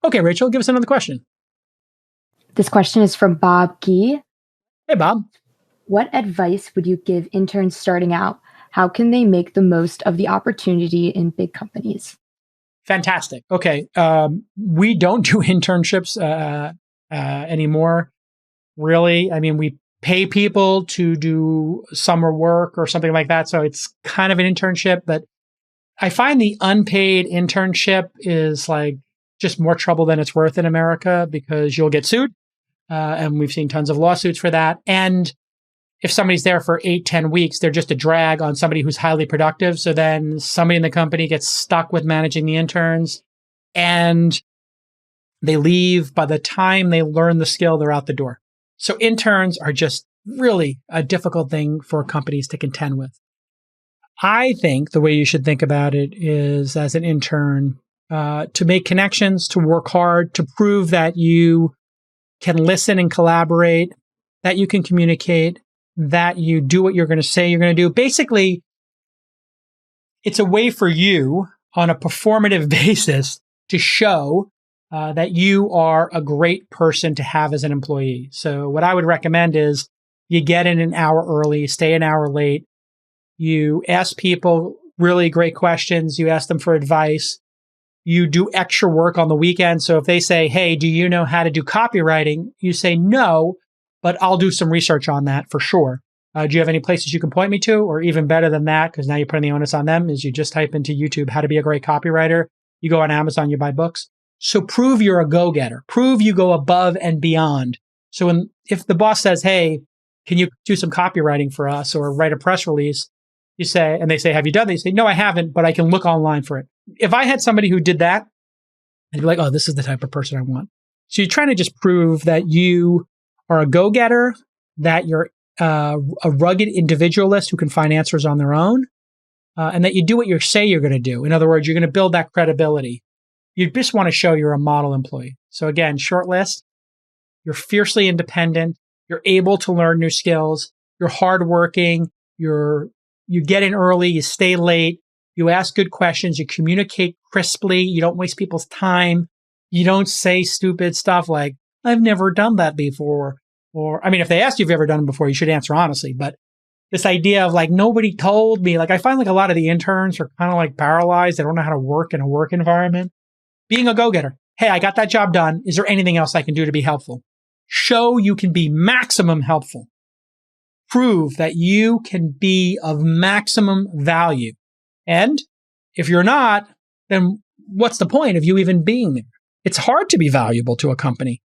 Okay, Rachel, give us another question. This question is from Bob Gee. Hey, Bob. What advice would you give interns starting out? How can they make the most of the opportunity in big companies? Fantastic. Okay. We don't do internships anymore, really. I mean, we pay people to do summer work or something like that. So it's kind of an internship, but I find the unpaid internship is like just more trouble than it's worth in America because you'll get sued. And we've seen tons of lawsuits for that. And if somebody's there for 8-10 weeks, they're just a drag on somebody who's highly productive. So then somebody in the company gets stuck with managing the interns and they leave. By the time they learn the skill, they're out the door. So interns are just really a difficult thing for companies to contend with. I think the way you should think about it is as an intern, to make connections, to work hard, to prove that you can listen and collaborate, that you can communicate, that you do what you're going to say you're going to do. Basically, it's a way for you on a performative basis to show that you are a great person to have as an employee. So what I would recommend is you get in an hour early, stay an hour late. You ask people really great questions. You ask them for advice. You do extra work on the weekend. So if they say, hey, do you know how to do copywriting? You say, no, but I'll do some research on that for sure. Do you have any places you can point me to? Or even better than that, because now you're putting the onus on them, is you just type into YouTube, how to be a great copywriter. You go on Amazon, you buy books. So prove you're a go-getter. Prove you go above and beyond. So if the boss says, hey, can you do some copywriting for us or write a press release? You say, and they say, have you done that? You say, no, I haven't, but I can look online for it. If I had somebody who did that, I'd be like, oh, this is the type of person I want. So you're trying to just prove that you are a go-getter, that you're a rugged individualist who can find answers on their own, and that you do what you say you're going to do. In other words, you're going to build that credibility. You just want to show you're a model employee. So again, short list, you're fiercely independent, you're able to learn new skills, you're hardworking, you get in early, you stay late, you ask good questions, you communicate crisply, you don't waste people's time, you don't say stupid stuff like, I've never done that before. Or, I mean, if they ask you if you've ever done it before, you should answer honestly. But this idea of like, nobody told me, like I find like a lot of the interns are kind of like paralyzed. They don't know how to work in a work environment. Being a go-getter. Hey, I got that job done. Is there anything else I can do to be helpful? Show you can be maximum helpful. Prove that you can be of maximum value. And if you're not, then what's the point of you even being there? It's hard to be valuable to a company.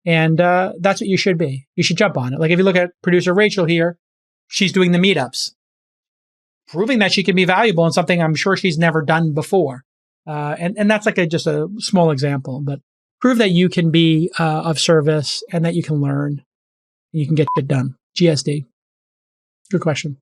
And that's what you should be. You should jump on it. Like if you look at producer Rachel here, she's doing the meetups, proving that she can be valuable in something I'm sure she's never done before. And that's like just a small example, but prove that you can be of service and that you can learn and you can get it done. GSD. Good question.